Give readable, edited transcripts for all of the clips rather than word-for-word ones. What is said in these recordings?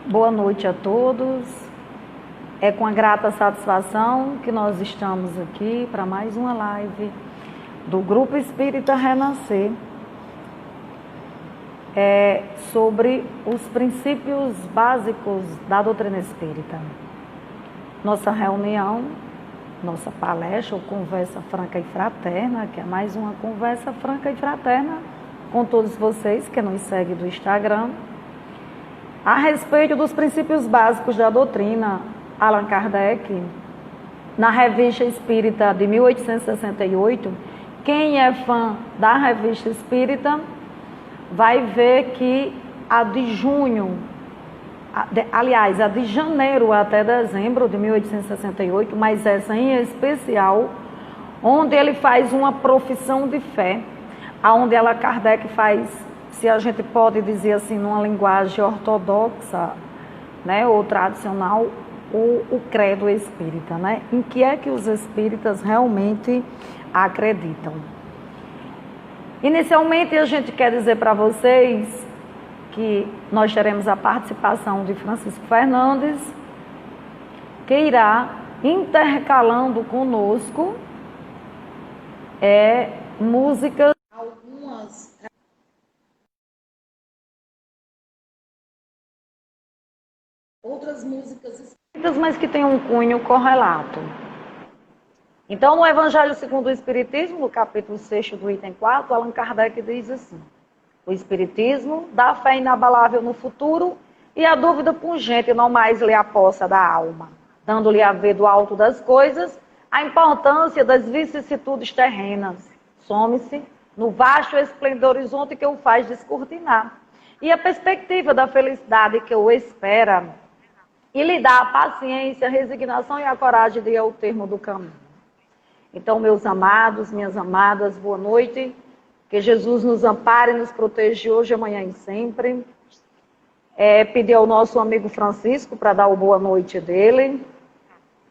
Boa noite a todos. É com a grata satisfação que nós estamos aqui para mais uma live do Grupo Espírita Renascer, sobre os princípios básicos da doutrina espírita. Nossa reunião, nossa palestra ou conversa franca e fraterna, que é mais uma conversa franca e fraterna com todos vocês que nos seguem do Instagram, a respeito dos princípios básicos da doutrina. Allan Kardec, na Revista Espírita de 1868, quem é fã da Revista Espírita vai ver que a de junho, aliás, a de janeiro até dezembro de 1868, mas essa em especial, onde ele faz uma profissão de fé, onde Allan Kardec faz, se a gente pode dizer assim, numa linguagem ortodoxa, né, ou tradicional, o credo espírita, né? Em que é que os espíritas realmente acreditam. Inicialmente, a gente quer dizer para vocês que nós teremos a participação de Francisco Fernandes, que irá intercalando conosco músicas, outras músicas espíritas, mas que tem um cunho correlato. Então, no Evangelho segundo o Espiritismo, no capítulo 6 do item 4, Allan Kardec diz assim: o Espiritismo dá fé inabalável no futuro e a dúvida pungente não mais lhe apossa da alma, dando-lhe a ver do alto das coisas a importância das vicissitudes terrenas. Some-se no vasto esplendor horizonte que o faz descortinar, e a perspectiva da felicidade que o espera, e lhe dá a paciência, a resignação e a coragem de ir ao termo do caminho. Então, meus amados, minhas amadas, boa noite. Que Jesus nos ampare e nos proteja hoje, amanhã e sempre. Pedir ao nosso amigo Francisco para dar o boa noite dele.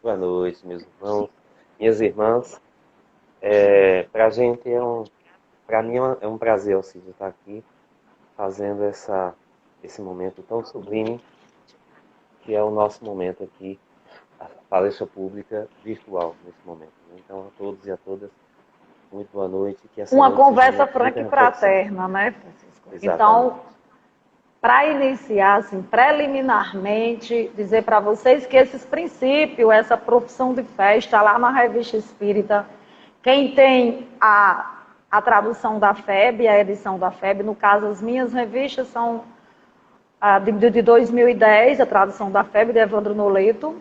Boa noite, meus irmãos, minhas irmãs. Para mim é um prazer, Alcide, estar aqui fazendo esse momento tão sublime, que é o nosso momento aqui, a palestra pública virtual nesse momento. Então, a todos e a todas, muito boa noite. Que uma conversa franca e fraterna, né, Francisco? Exatamente. Então, para iniciar, assim, preliminarmente, dizer para vocês que esses princípios, essa profissão de fé, está lá na Revista Espírita. Quem tem a tradução da FEB, a edição da FEB, no caso, as minhas revistas são de 2010, a tradução da FEB, de Evandro Noleto,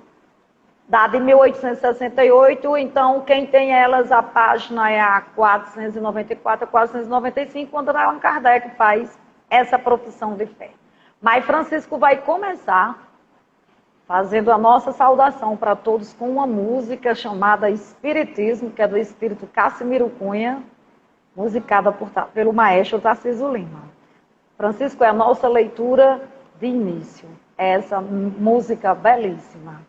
da de 1868, então quem tem elas, a página é a 494 a 495, quando Allan Kardec faz essa profissão de fé. Mas Francisco vai começar fazendo a nossa saudação para todos com uma música chamada Espiritismo, que é do espírito Cassimiro Cunha, musicada pelo maestro Tarcísio Lima. Francisco, é a nossa leitura de início, essa música belíssima.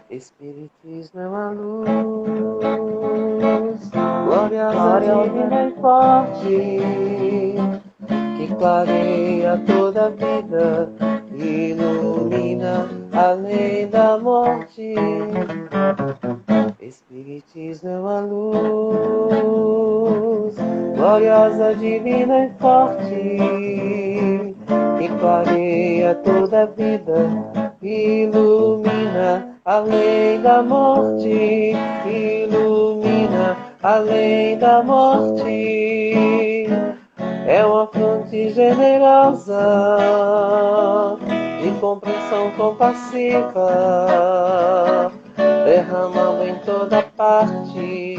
Espiritismo é uma luz, gloriosa, divina e forte, que clareia toda a vida, ilumina além da morte. Espiritismo é uma luz, gloriosa, divina e forte, que clareia toda a vida, ilumina além da morte, ilumina além da morte. É uma fonte generosa, de compreensão compassiva, derramando em toda parte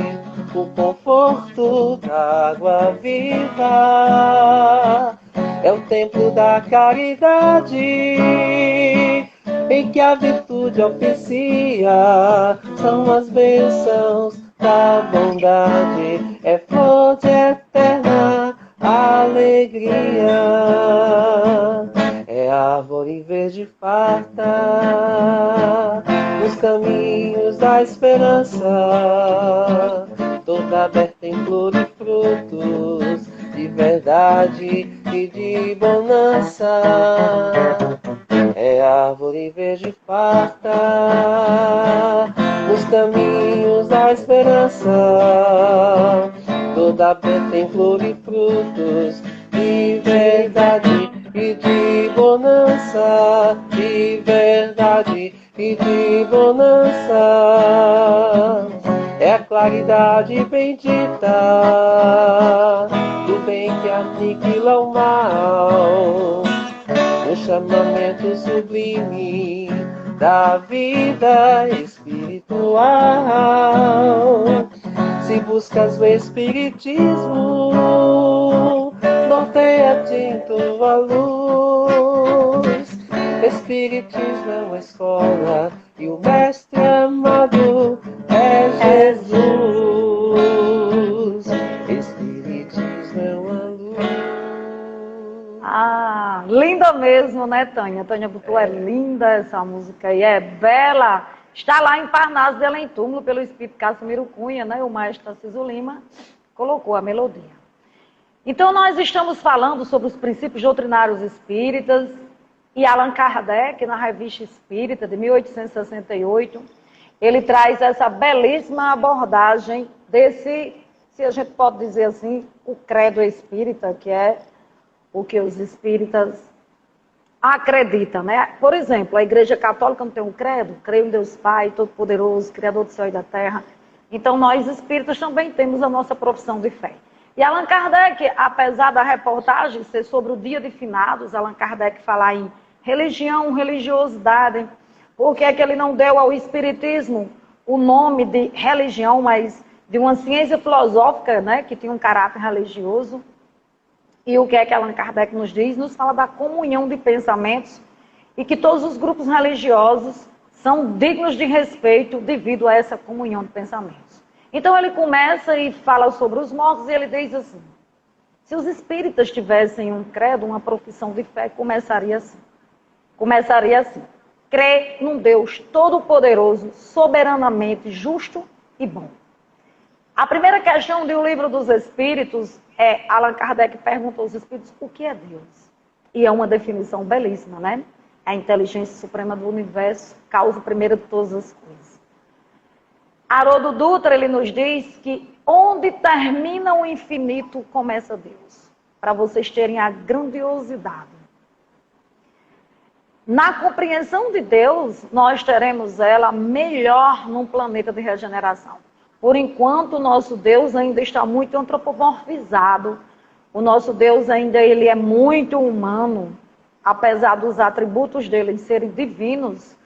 o conforto da água viva. É o templo da caridade, em que a virtude oficia, são as bênçãos da bondade, é fonte eterna alegria, é árvore verde farta, nos caminhos da esperança, toda aberta em flor e frutos, de verdade e de bonança. É árvore verde farta, nos caminhos da esperança, toda aberta em flor e frutos, de verdade e de bonança, de verdade e de bonança. É a claridade bendita do bem que aniquila o mal, o chamamento sublime da vida espiritual. Se buscas o espiritismo, norteia-te tua luz. Espiritismo é uma escola e o mestre amado é Jesus. Espiritismo é uma luz. Ah, linda mesmo, né, Tânia? Tânia Butu, é linda essa música e é bela. Está lá em Parnaso de Além Túmulo, pelo Espírito Cassimiro Cunha, né? O maestro Tarcísio Lima colocou a melodia. Então, nós estamos falando sobre os princípios doutrinários espíritas e Allan Kardec, na Revista Espírita, de 1868, ele traz essa belíssima abordagem desse, se a gente pode dizer assim, o credo espírita, que é o que os espíritas acreditam, né? Por exemplo, a Igreja Católica não tem um credo? Creio em Deus Pai, Todo-Poderoso, Criador do céu e da terra. Então, nós espíritas também temos a nossa profissão de fé. E Allan Kardec, apesar da reportagem ser sobre o dia de finados, Allan Kardec falar em religião, religiosidade, por que é que ele não deu ao espiritismo o nome de religião, mas de uma ciência filosófica, né, que tinha um caráter religioso? E o que é que Allan Kardec nos diz? Nos fala da comunhão de pensamentos e que todos os grupos religiosos são dignos de respeito devido a essa comunhão de pensamentos. Então ele começa e fala sobre os mortos e ele diz assim: se os espíritas tivessem um credo, uma profissão de fé, começaria assim. Crê num Deus todo-poderoso, soberanamente justo e bom. A primeira questão do Livro dos Espíritos é, Allan Kardec pergunta aos espíritos, o que é Deus? E é uma definição belíssima, né? A inteligência suprema do universo, causa primeira de todas as coisas. Haroldo Dutra, ele nos diz que onde termina o infinito, começa Deus. Para vocês terem a grandiosidade. Na compreensão de Deus, nós teremos ela melhor num planeta de regeneração. Por enquanto, o nosso Deus ainda está muito antropomorfizado. O nosso Deus ainda ele é muito humano. Apesar dos atributos dele serem divinos,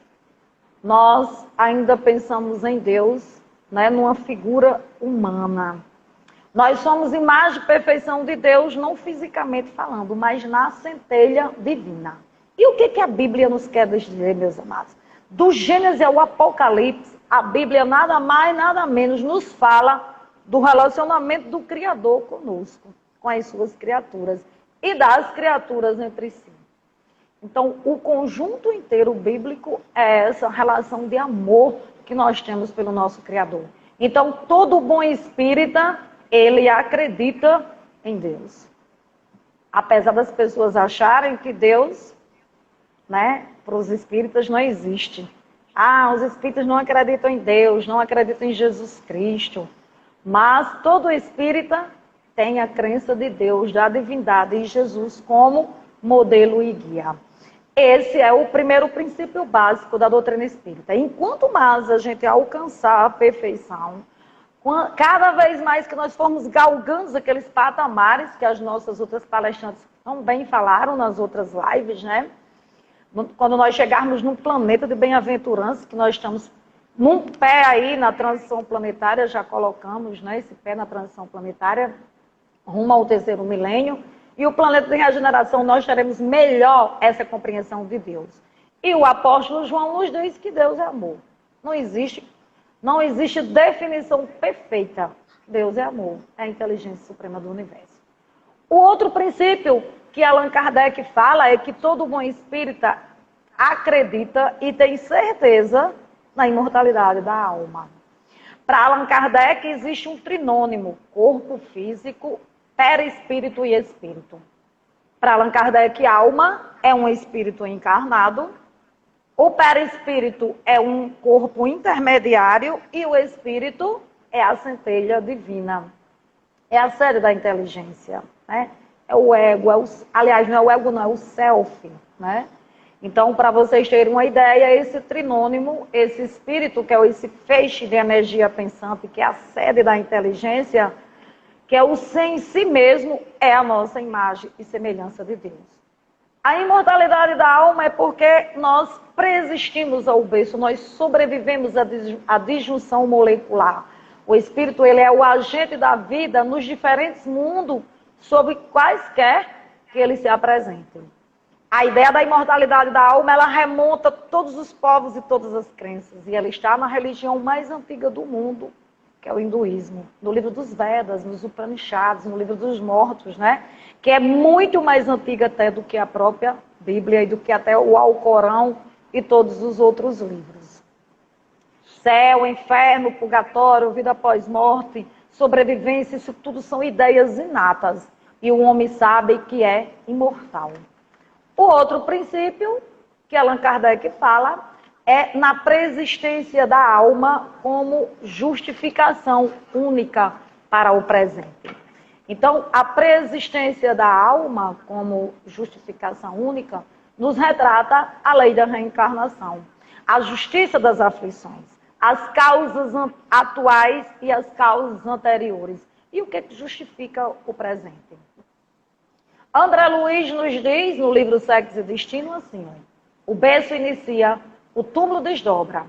nós ainda pensamos em Deus, né, numa figura humana. Nós somos imagem e perfeição de Deus, não fisicamente falando, mas na centelha divina. E o que a Bíblia nos quer dizer, meus amados? Do Gênesis ao Apocalipse, a Bíblia nada mais, nada menos nos fala do relacionamento do Criador conosco, com as suas criaturas, e das criaturas entre si. Então, o conjunto inteiro bíblico é essa relação de amor que nós temos pelo nosso Criador. Então, todo bom espírita, ele acredita em Deus. Apesar das pessoas acharem que Deus, né, para os espíritas não existe. Ah, os espíritas não acreditam em Deus, não acreditam em Jesus Cristo. Mas todo espírita tem a crença de Deus, da divindade e Jesus como modelo e guia. Esse é o primeiro princípio básico da doutrina espírita. Enquanto mais a gente alcançar a perfeição, cada vez mais que nós formos galgando aqueles patamares que as nossas outras palestrantes também falaram nas outras lives, né? Quando nós chegarmos num planeta de bem-aventurança, que nós estamos num pé aí na transição planetária, já colocamos, né, esse pé na transição planetária, rumo ao terceiro milênio, e o planeta de regeneração, nós teremos melhor essa compreensão de Deus. E o apóstolo João nos diz que Deus é amor. Não existe definição perfeita. Deus é amor, é a inteligência suprema do universo. O outro princípio que Allan Kardec fala é que todo bom espírita acredita e tem certeza na imortalidade da alma. Para Allan Kardec existe um trinônimo, corpo físico, perispírito e espírito. Para Allan Kardec, alma é um espírito encarnado, o perispírito é um corpo intermediário e o espírito é a centelha divina. É a sede da inteligência, né? É o ego, aliás, não é o ego, não, é o self, né? Então, para vocês terem uma ideia, esse trinônimo, esse espírito, que é esse feixe de energia pensante, que é a sede da inteligência, que é o ser em si mesmo, é a nossa imagem e semelhança de Deus. A imortalidade da alma é porque nós preexistimos ao berço, nós sobrevivemos à disjunção molecular. O espírito, ele é o agente da vida nos diferentes mundos sobre quaisquer que ele se apresente. A ideia da imortalidade da alma, ela remonta a todos os povos e todas as crenças. E ela está na religião mais antiga do mundo, que é o hinduísmo. No livro dos Vedas, nos Upanishads, no livro dos mortos, né? Que é muito mais antiga até do que a própria Bíblia e do que até o Alcorão e todos os outros livros. Céu, inferno, purgatório, vida após morte, sobrevivência, isso tudo são ideias inatas. E o homem sabe que é imortal. O outro princípio que Allan Kardec fala é na preexistência da alma como justificação única para o presente. Então, a preexistência da alma como justificação única nos retrata a lei da reencarnação, a justiça das aflições, as causas atuais e as causas anteriores. E o que justifica o presente? André Luiz nos diz, no livro Sexo e Destino, assim, o berço inicia, o túmulo desdobra.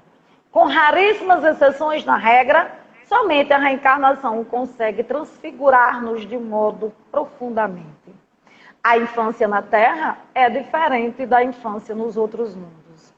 Com raríssimas exceções na regra, somente a reencarnação consegue transfigurar-nos de modo profundamente. A infância na Terra é diferente da infância nos outros mundos.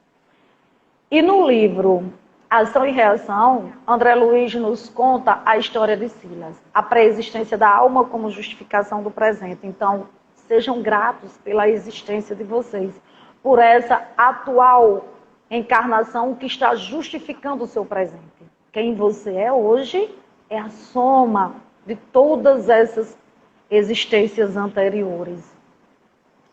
E no livro Ação e Reação, André Luiz nos conta a história de Silas, a preexistência da alma como justificação do presente. Então, sejam gratos pela existência de vocês, por essa atual encarnação que está justificando o seu presente. Quem você é hoje é a soma de todas essas existências anteriores.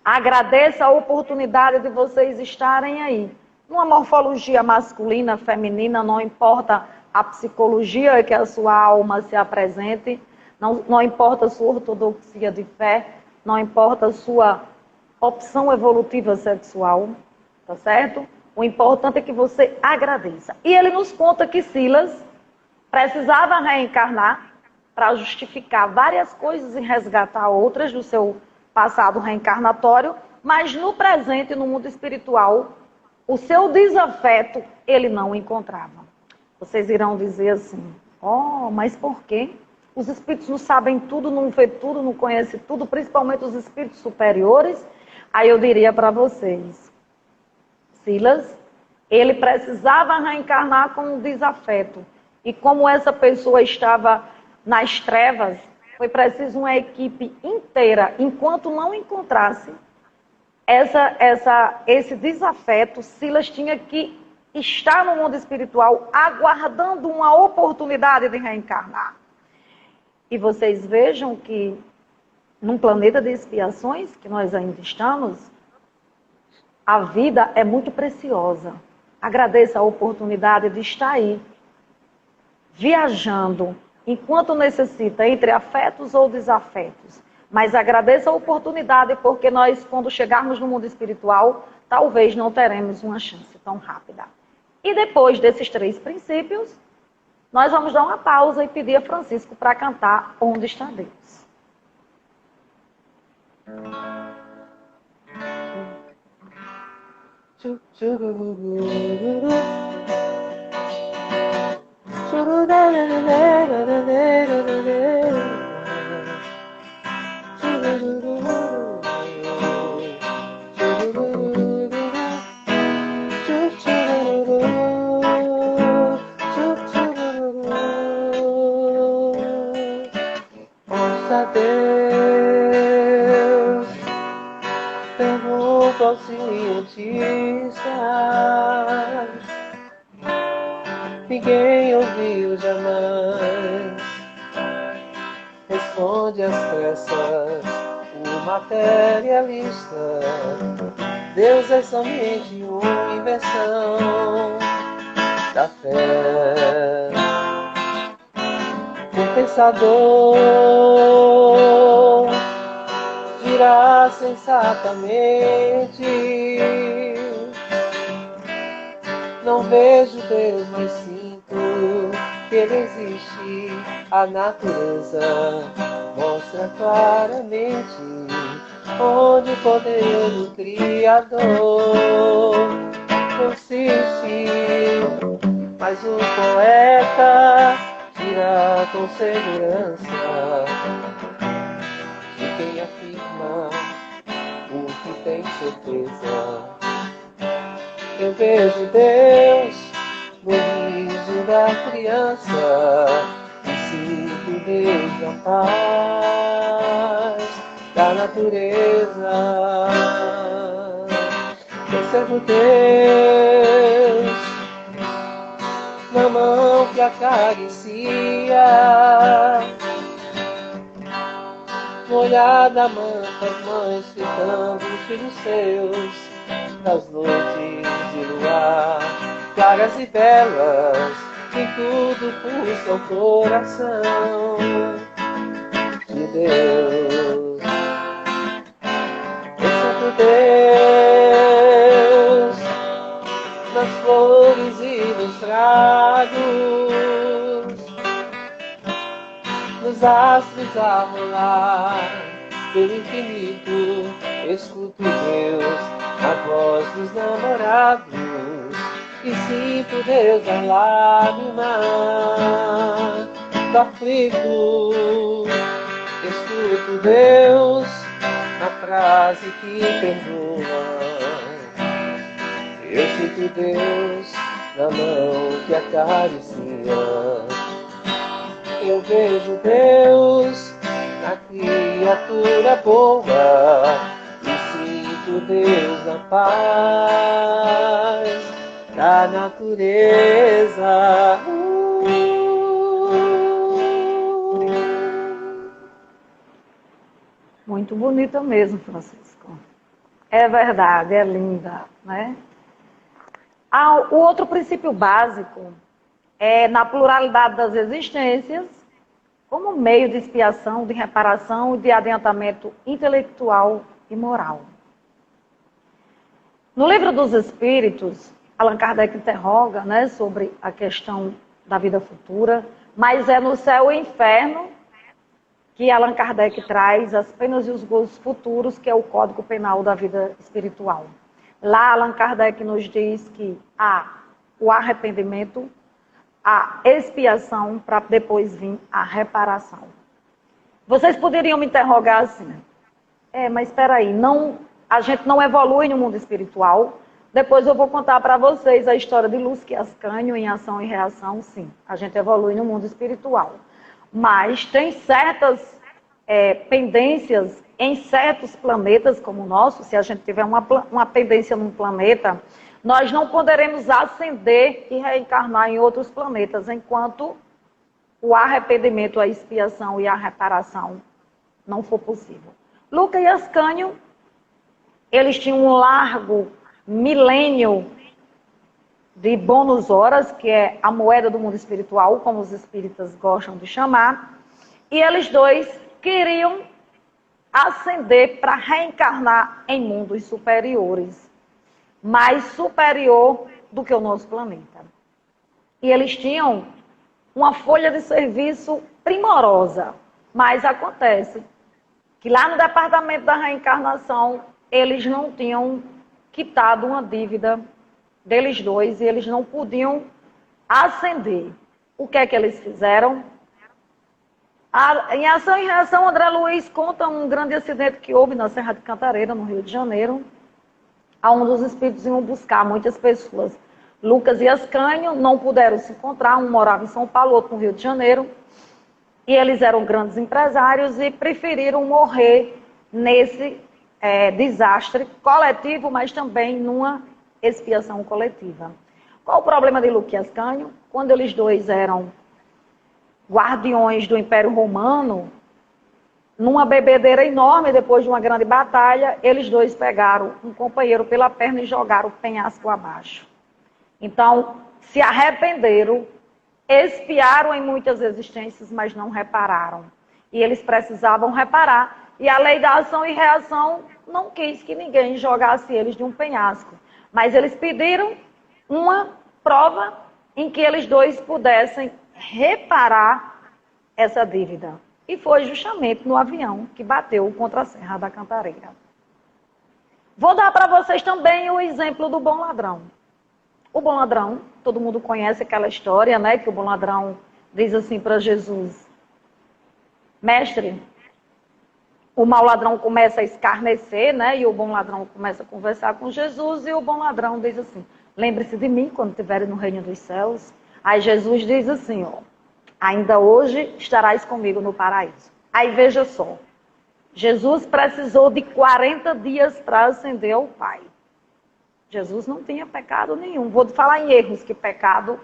Agradeça a oportunidade de vocês estarem aí. Numa morfologia masculina, feminina, não importa a psicologia que a sua alma se apresente, não importa a sua ortodoxia de fé, não importa a sua opção evolutiva sexual, tá certo? O importante é que você agradeça. E ele nos conta que Silas precisava reencarnar para justificar várias coisas e resgatar outras do seu passado reencarnatório, mas no presente, no mundo espiritual, o seu desafeto ele não encontrava. Vocês irão dizer assim, mas por quê? Os espíritos não sabem tudo, não vê tudo, não conhecem tudo, principalmente os espíritos superiores. Aí eu diria para vocês, Silas, ele precisava reencarnar com um desafeto. E como essa pessoa estava nas trevas, foi preciso uma equipe inteira, enquanto não encontrasse esse desafeto, Silas tinha que estar no mundo espiritual aguardando uma oportunidade de reencarnar. E vocês vejam que num planeta de expiações, que nós ainda estamos, a vida é muito preciosa. Agradeça a oportunidade de estar aí, viajando, enquanto necessita, entre afetos ou desafetos. Mas agradeça a oportunidade, porque nós, quando chegarmos no mundo espiritual, talvez não teremos uma chance tão rápida. E depois desses 3 princípios, nós vamos dar uma pausa e pedir a Francisco para cantar Onde Está Deus. Deus, pergunto aos cientistas ninguém ouviu jamais. Responde às pressas o materialista. Deus é somente uma invenção da fé. O pensador dirá sensatamente: não vejo Deus, mas sinto que Ele existe. A natureza mostra claramente onde o poder do Criador consiste. Mas o poeta dirá com segurança de quem afirma o que tem certeza. Eu vejo Deus no riso da criança e sinto Deus na paz da natureza. Percebo Deus na mão que acaricia, no olhar da mãe, das mães fitando os filhos seus, das noites de luar, claras e belas, em tudo pulsa o coração de Deus. Eu sinto Deus nas flores e nos tragos, nos astros a rolar pelo infinito. Escuto Deus na voz dos namorados e sinto Deus na lágrima do aflito. Escuto Deus na frase que perdoa. Eu sinto Deus na mão que acaricia. Eu vejo Deus na criatura boa e sinto Deus na paz da natureza. Muito bonita mesmo, Francisco. É verdade, é linda, né? O outro princípio básico é na pluralidade das existências, como meio de expiação, de reparação e de adiantamento intelectual e moral. No Livro dos Espíritos, Allan Kardec interroga, né, sobre a questão da vida futura, mas é no céu e inferno que Allan Kardec traz as penas e os gozos futuros, que é o Código Penal da vida espiritual. Lá, Allan Kardec nos diz que há o arrependimento, a expiação, para depois vir a reparação. Vocês poderiam me interrogar assim: mas espera aí, a gente não evolui no mundo espiritual? Depois eu vou contar para vocês a história de Luz que Ascânio em Ação e Reação. Sim, a gente evolui no mundo espiritual. Mas tem certas pendências em certos planetas como o nosso. Se a gente tiver uma pendência num planeta, nós não poderemos ascender e reencarnar em outros planetas, enquanto o arrependimento, a expiação e a reparação não for possível. Luca e Ascânio, eles tinham um largo milênio de bônus horas, que é a moeda do mundo espiritual, como os espíritas gostam de chamar, e eles dois queriam ascender para reencarnar em mundos superiores, mais superior do que o nosso planeta. E eles tinham uma folha de serviço primorosa, mas acontece que lá no departamento da reencarnação, eles não tinham quitado uma dívida deles dois e eles não podiam ascender. O que é que eles fizeram? Em Ação e Reação, André Luiz conta um grande acidente que houve na Serra de Cantareira, no Rio de Janeiro, onde os espíritos iam buscar muitas pessoas. Lucas e Ascânio não puderam se encontrar, um morava em São Paulo, outro no Rio de Janeiro, e eles eram grandes empresários e preferiram morrer nesse desastre coletivo, mas também numa expiação coletiva. Qual o problema de Luque e Ascânio? Quando eles dois eram guardiões do Império Romano, numa bebedeira enorme, depois de uma grande batalha, eles dois pegaram um companheiro pela perna e jogaram o penhasco abaixo. Então, se arrependeram, expiaram em muitas existências, mas não repararam. E eles precisavam reparar. E a lei da ação e reação não quis que ninguém jogasse eles de um penhasco. Mas eles pediram uma prova em que eles dois pudessem reparar essa dívida. E foi justamente no avião que bateu contra a Serra da Cantareira. Vou dar para vocês também o exemplo do bom ladrão. O bom ladrão, todo mundo conhece aquela história, né? Que o bom ladrão diz assim para Jesus: Mestre, o mau ladrão começa a escarnecer, né? E o bom ladrão começa a conversar com Jesus, e o bom ladrão diz assim: lembre-se de mim quando estiverem no reino dos céus. Aí Jesus diz assim, ó: ainda hoje estarás comigo no paraíso. Aí veja só, Jesus precisou de 40 dias para ascender ao Pai. Jesus não tinha pecado nenhum. Vou falar em erros, que pecado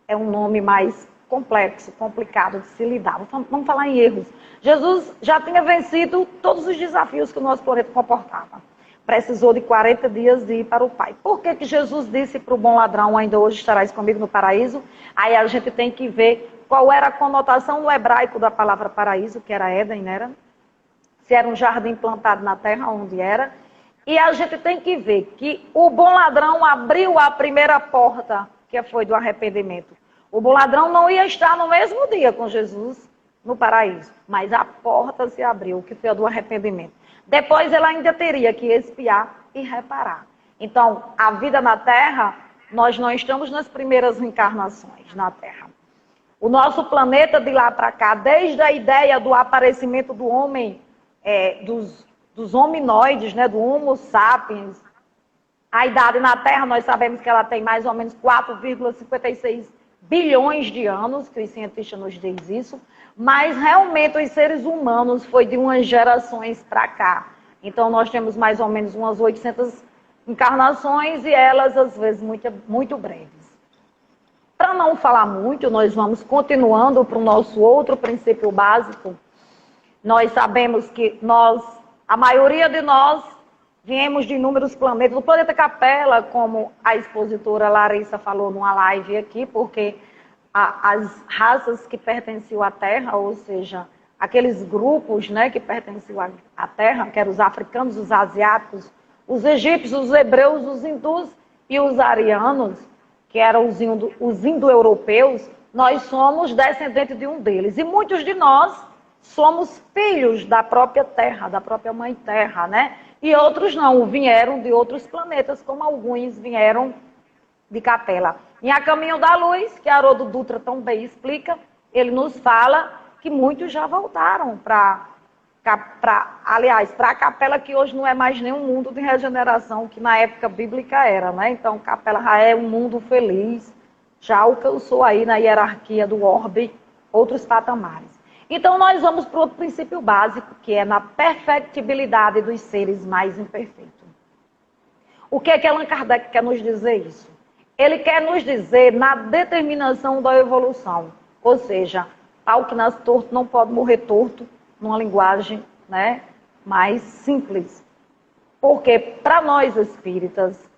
é um nome mais complexo, complicado de se lidar. Vamos falar em erros. Jesus já tinha vencido todos os desafios que o nosso planeta comportava. Precisou de 40 dias de ir para o Pai. Por que que Jesus disse para o bom ladrão: ainda hoje estarás comigo no paraíso? Aí a gente tem que ver qual era a conotação no hebraico da palavra paraíso, que era Éden, não era? Se era um jardim plantado na terra, onde era. E a gente tem que ver que o bom ladrão abriu a primeira porta, que foi do arrependimento. O bom ladrão não ia estar no mesmo dia com Jesus no paraíso, mas a porta se abriu, que foi a do arrependimento. Depois ele ainda teria que expiar e reparar. Então, a vida na terra, nós não estamos nas primeiras reencarnações na terra. O nosso planeta de lá para cá, desde a ideia do aparecimento do homem, dos hominoides, né, do Homo sapiens, a idade na Terra, nós sabemos que ela tem mais ou menos 4,56 bilhões de anos, que os cientistas nos dizem isso, mas realmente os seres humanos foi de umas gerações para cá. Então nós temos mais ou menos umas 800 encarnações e elas às vezes muito breves. Para não falar muito, nós vamos continuando para o nosso outro princípio básico. Nós sabemos que a maioria de nós viemos de inúmeros planetas. O planeta Capela, como a expositora Larissa falou numa live aqui, porque as raças que pertenciam à Terra, ou seja, aqueles grupos, né, que pertenciam à Terra, que eram os africanos, os asiáticos, os egípcios, os hebreus, os hindus e os arianos, que eram os indo-europeus, nós somos descendentes de um deles. E muitos de nós somos filhos da própria Terra, da própria Mãe Terra, né? E outros não, vieram de outros planetas, como alguns vieram de Capela. Em A Caminho da Luz, que Haroldo Dutra tão bem explica, ele nos fala que muitos já voltaram para a Capela, que hoje não é mais nenhum mundo de regeneração, que na época bíblica era, né? Então, Capela já é um mundo feliz, já alcançou aí na hierarquia do orbe outros patamares. Então, nós vamos para outro princípio básico, que é na perfectibilidade dos seres mais imperfeitos. O que é que Allan Kardec quer nos dizer isso? Ele quer nos dizer na determinação da evolução. Ou seja, pau que nasce torto não pode morrer torto, numa linguagem, né, mais simples. Porque, para nós espíritas,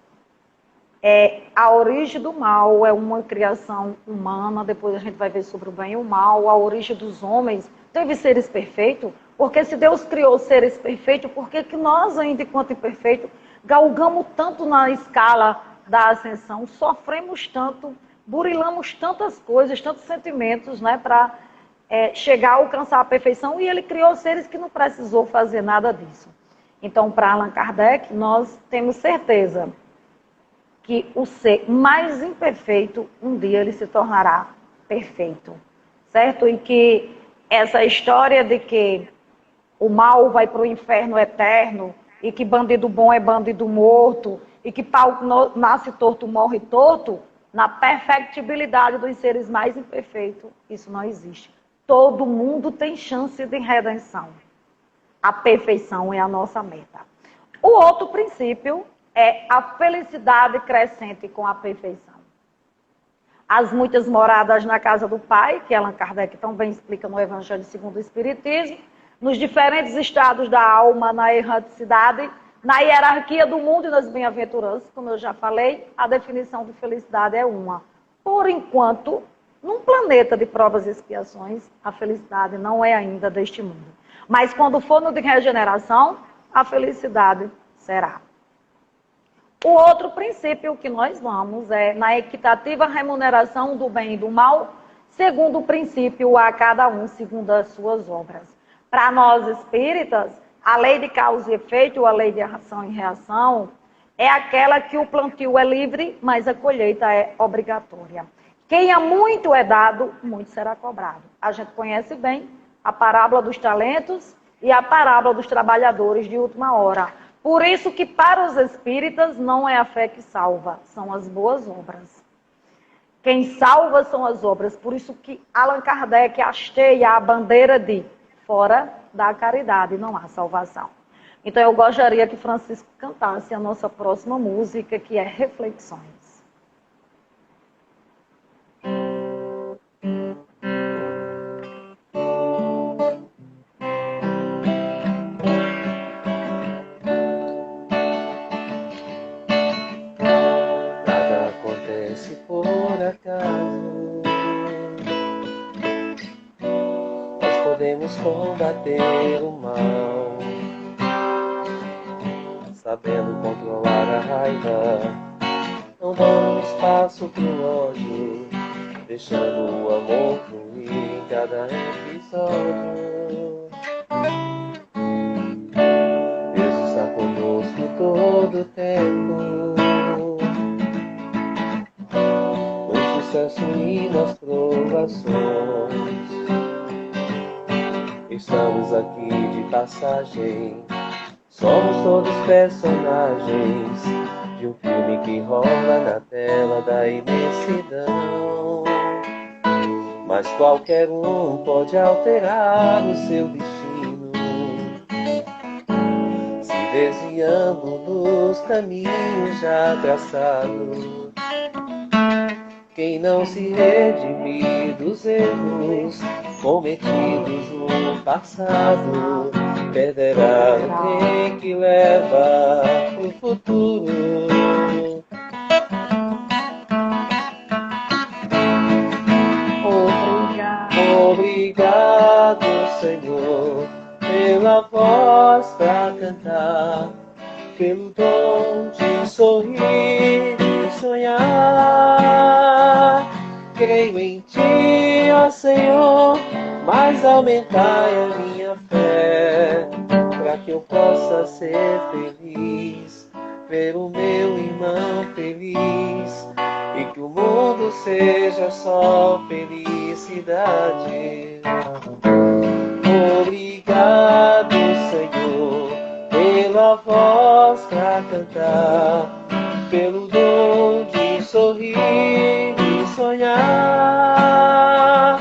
a origem do mal é uma criação humana, depois a gente vai ver sobre o bem e o mal. A origem dos homens teve seres perfeitos, porque se Deus criou seres perfeitos, por que nós, ainda enquanto imperfeitos, galgamos tanto na escala da ascensão, sofremos tanto, burilamos tantas coisas, tantos sentimentos, né, para chegar a alcançar a perfeição, e ele criou seres que não precisou fazer nada disso. Então, para Allan Kardec, nós temos certeza que o ser mais imperfeito, um dia ele se tornará perfeito, certo? E que essa história de que o mal vai para o inferno eterno, e que bandido bom é bandido morto, e que pau nasce torto, morre torto, na perfectibilidade dos seres mais imperfeitos, isso não existe. Todo mundo tem chance de redenção. A perfeição é a nossa meta. O outro princípio é a felicidade crescente com a perfeição. as muitas moradas na casa do Pai, que Allan Kardec também explica no Evangelho segundo o Espiritismo, nos diferentes estados da alma, na erraticidade, na hierarquia do mundo e nas bem-aventuranças, como eu já falei, a definição de felicidade é uma. Por enquanto, num planeta de provas e expiações, a felicidade não é ainda deste mundo. Mas quando for no de regeneração, a felicidade será. O outro princípio que nós vamos é na equitativa remuneração do bem e do mal, segundo o princípio a cada um segundo as suas obras. Para nós espíritas, a lei de causa e efeito, a lei de ação e reação, é aquela que o plantio é livre, mas a colheita é obrigatória. Quem é muito é dado, muito será cobrado. A gente conhece bem a parábola dos talentos e a parábola dos trabalhadores de última hora. Por isso que para os espíritas não é a fé que salva, são as boas obras. Quem salva são as obras. Por isso que Allan Kardec hasteia a bandeira de fora da caridade não há salvação. Então eu gostaria que Francisco cantasse a nossa próxima música, que é Reflexões. Nada acontece por acaso. Nós podemos combater o mal, sabendo controlar a raiva, não dando espaço pro ódio, deixando o amor fluir em cada episódio. Deus está conosco todo o tempo, no sucesso e nas provações. Estamos aqui de passagem, somos todos personagens de um filme que rola na tela da imensidão. Mas qualquer um pode alterar o seu destino, se desviando dos caminhos já traçados. Quem não se redimir dos erros cometidos no passado, perderá o trem que leva pro futuro. Obrigado, Senhor, pela voz pra cantar, pelo dom de sorrir e sonhar. Creio em Ti, ó Senhor, mas aumentai a minha fé, para que eu possa ser feliz, ver o meu irmão feliz, e que o mundo seja só felicidade. Obrigado, Senhor, pela voz pra cantar, pelo dom de sorrir e sonhar.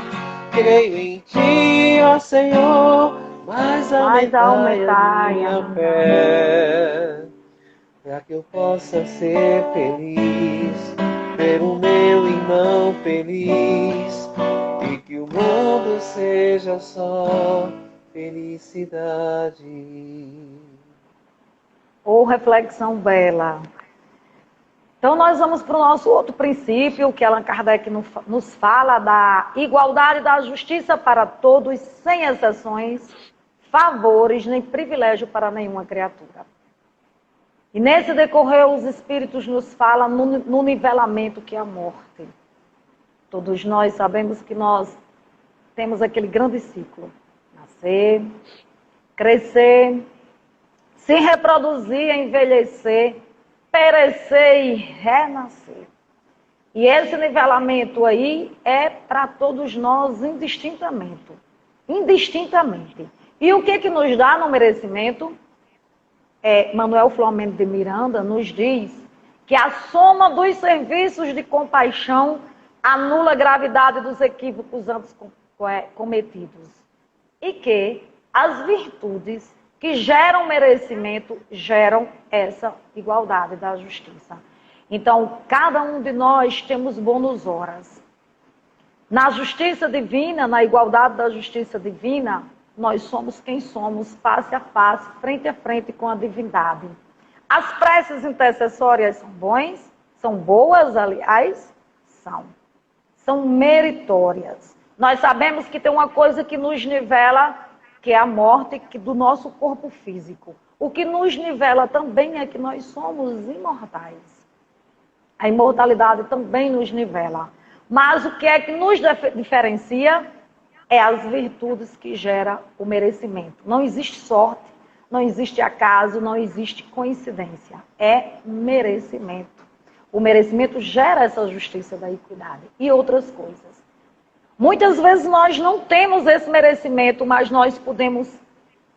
Creio em Ti, ó Senhor, mas aumentai a minha fé, para que eu possa ser feliz, ver o meu irmão feliz, e que o mundo seja só felicidade. Ou reflexão bela. Então nós vamos para o nosso outro princípio, que Allan Kardec nos fala da igualdade da justiça para todos, sem exceções, favores nem privilégio para nenhuma criatura. E nesse decorrer os espíritos nos falam no nivelamento que é a morte. Todos nós sabemos que nós temos aquele grande ciclo. Nascer, crescer, se reproduzir, envelhecer, perecer e renascer. E esse nivelamento aí é para todos nós indistintamente. Indistintamente. E o que nos dá no merecimento? Manuel Flamengo de Miranda nos diz que a soma dos serviços de compaixão anula a gravidade dos equívocos antes cometidos. E que as virtudes que geram merecimento geram essa igualdade da justiça. Então, cada um de nós temos bônus horas. Na justiça divina, na igualdade da justiça divina, nós somos quem somos, face a face, frente a frente com a divindade. As preces intercessórias são bons? São boas, aliás? São meritórias. Nós sabemos que tem uma coisa que nos nivela, que é a morte do nosso corpo físico. O que nos nivela também é que nós somos imortais. A imortalidade também nos nivela. Mas o que é que nos diferencia é as virtudes que gera o merecimento. Não existe sorte, não existe acaso, não existe coincidência. É merecimento. O merecimento gera essa justiça da equidade e outras coisas. Muitas vezes nós não temos esse merecimento, mas nós podemos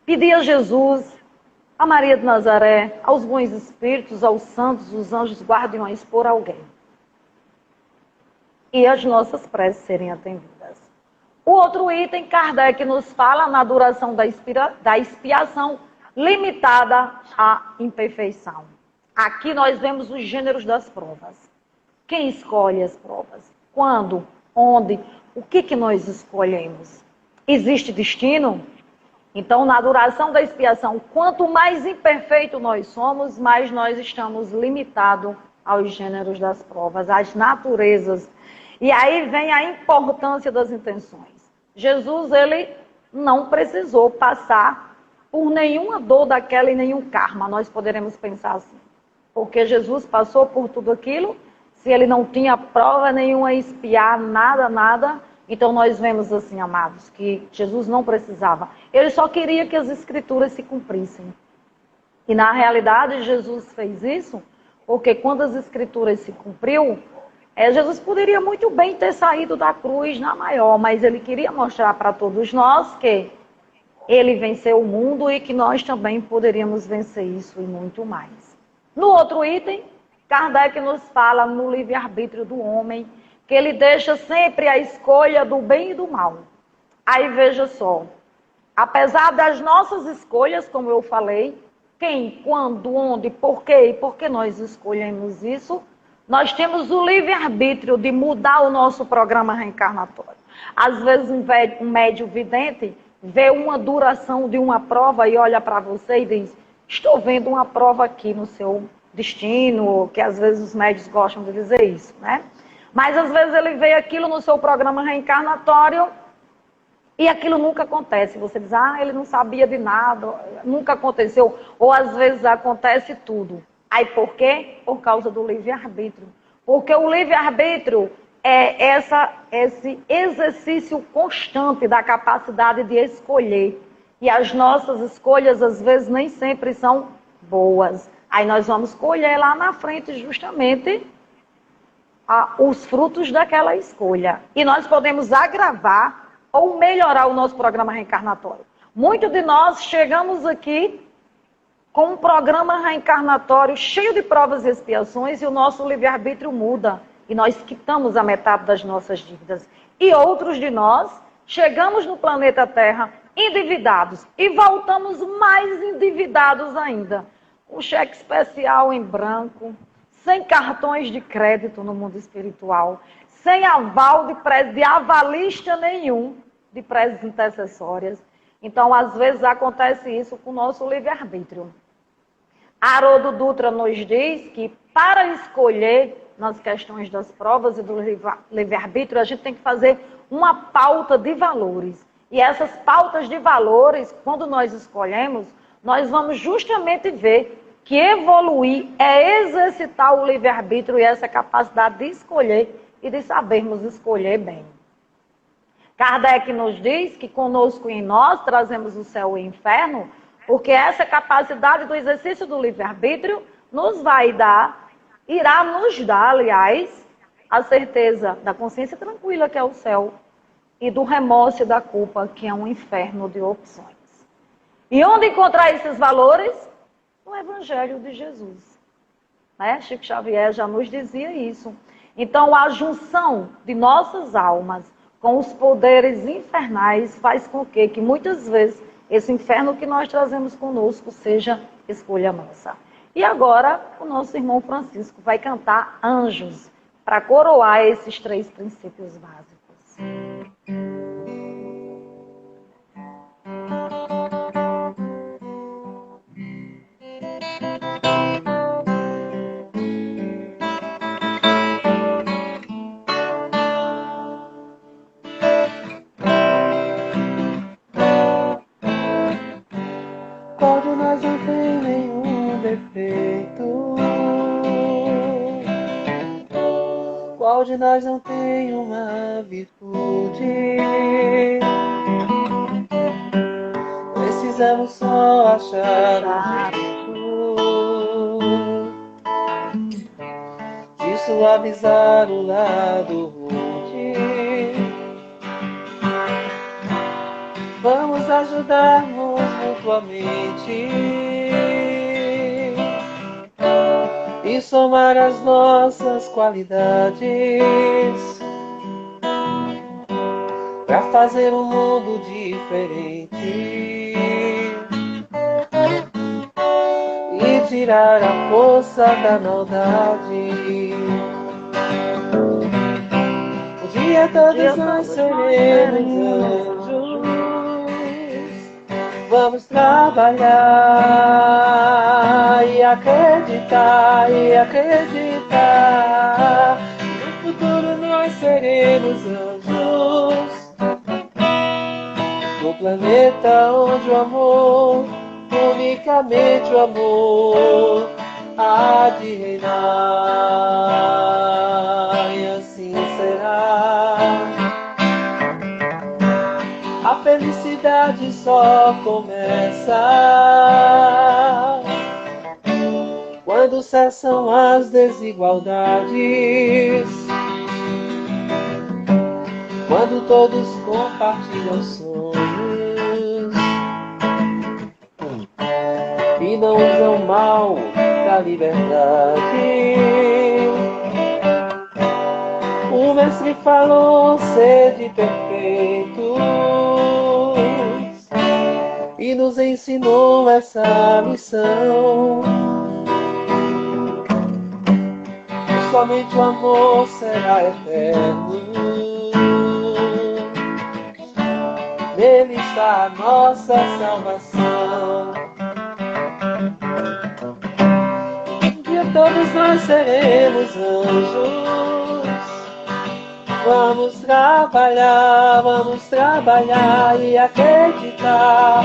pedir a Jesus, a Maria de Nazaré, aos bons espíritos, aos santos, os anjos guardiões por alguém. E as nossas preces serem atendidas. O outro item, Kardec nos fala na duração da expiação limitada à imperfeição. Aqui nós vemos os gêneros das provas. Quem escolhe as provas? Quando? Onde? O que nós escolhemos? Existe destino? Então, na duração da expiação, quanto mais imperfeito nós somos, mais nós estamos limitados aos gêneros das provas, às naturezas. E aí vem a importância das intenções. Jesus, ele não precisou passar por nenhuma dor daquela e nenhum karma, nós poderemos pensar assim. Porque Jesus passou por tudo aquilo, se ele não tinha prova nenhuma, expiar, nada, então nós vemos assim, amados, que Jesus não precisava. Ele só queria que as escrituras se cumprissem. E na realidade, Jesus fez isso, porque quando as escrituras se cumpriu, Jesus poderia muito bem ter saído da cruz na maior, mas ele queria mostrar para todos nós que ele venceu o mundo e que nós também poderíamos vencer isso e muito mais. No outro item, Kardec nos fala no livre-arbítrio do homem, que ele deixa sempre a escolha do bem e do mal. Aí veja só, apesar das nossas escolhas, como eu falei, quem, quando, onde, por quê e por que nós escolhemos isso, nós temos o livre-arbítrio de mudar o nosso programa reencarnatório. Às vezes um médium vidente vê uma duração de uma prova e olha para você e diz, estou vendo uma prova aqui no seu destino, que às vezes os médios gostam de dizer isso, né? Mas às vezes ele vê aquilo no seu programa reencarnatório e aquilo nunca acontece. Você diz, ele não sabia de nada, nunca aconteceu. Ou às vezes acontece tudo. Aí por quê? Por causa do livre-arbítrio. Porque o livre-arbítrio é esse exercício constante da capacidade de escolher. E as nossas escolhas às vezes nem sempre são boas. Aí nós vamos colher lá na frente justamente os frutos daquela escolha. E nós podemos agravar ou melhorar o nosso programa reencarnatório. Muitos de nós chegamos aqui com um programa reencarnatório cheio de provas e expiações e o nosso livre-arbítrio muda. E nós quitamos a metade das nossas dívidas. E outros de nós chegamos no planeta Terra endividados e voltamos mais endividados ainda. Um cheque especial em branco, sem cartões de crédito no mundo espiritual, sem aval de avalista nenhum de preces intercessórias. Então, às vezes, acontece isso com o nosso livre-arbítrio. Haroldo Dutra nos diz que, para escolher nas questões das provas e do livre-arbítrio, a gente tem que fazer uma pauta de valores. E essas pautas de valores, quando nós escolhemos, nós vamos justamente ver que evoluir é exercitar o livre-arbítrio e essa capacidade de escolher e de sabermos escolher bem. Kardec nos diz que conosco e em nós trazemos o céu e o inferno, porque essa capacidade do exercício do livre-arbítrio irá nos dar, aliás, a certeza da consciência tranquila, que é o céu, e do remorso e da culpa, que é um inferno de opções. E onde encontrar esses valores? No Evangelho de Jesus. Né? Chico Xavier já nos dizia isso. Então, a junção de nossas almas com os poderes infernais faz com que muitas vezes esse inferno que nós trazemos conosco seja escolha nossa. E agora o nosso irmão Francisco vai cantar Anjos, para coroar esses 3 princípios básicos. Qual de nós não tem nenhum defeito? Qual de nós não tem uma virtude? Precisamos só achar um jeito de suavizar o lado rude. Vamos ajudar-nos mutuamente e somar as nossas qualidades para fazer um mundo diferente e tirar a força da maldade. Um dia todos nós seremos anjos. Vamos trabalhar e acreditar, no futuro nós seremos anjos, no planeta onde o amor, unicamente o amor, há de reinar, e assim será. A felicidade só começa quando cessam as desigualdades, quando todos compartilham sonhos e não usam mal da liberdade. O mestre falou sede perfeitos e nos ensinou essa lição. E somente o amor será eterno. Nele está a nossa salvação. Um dia todos nós seremos anjos. Vamos trabalhar e acreditar,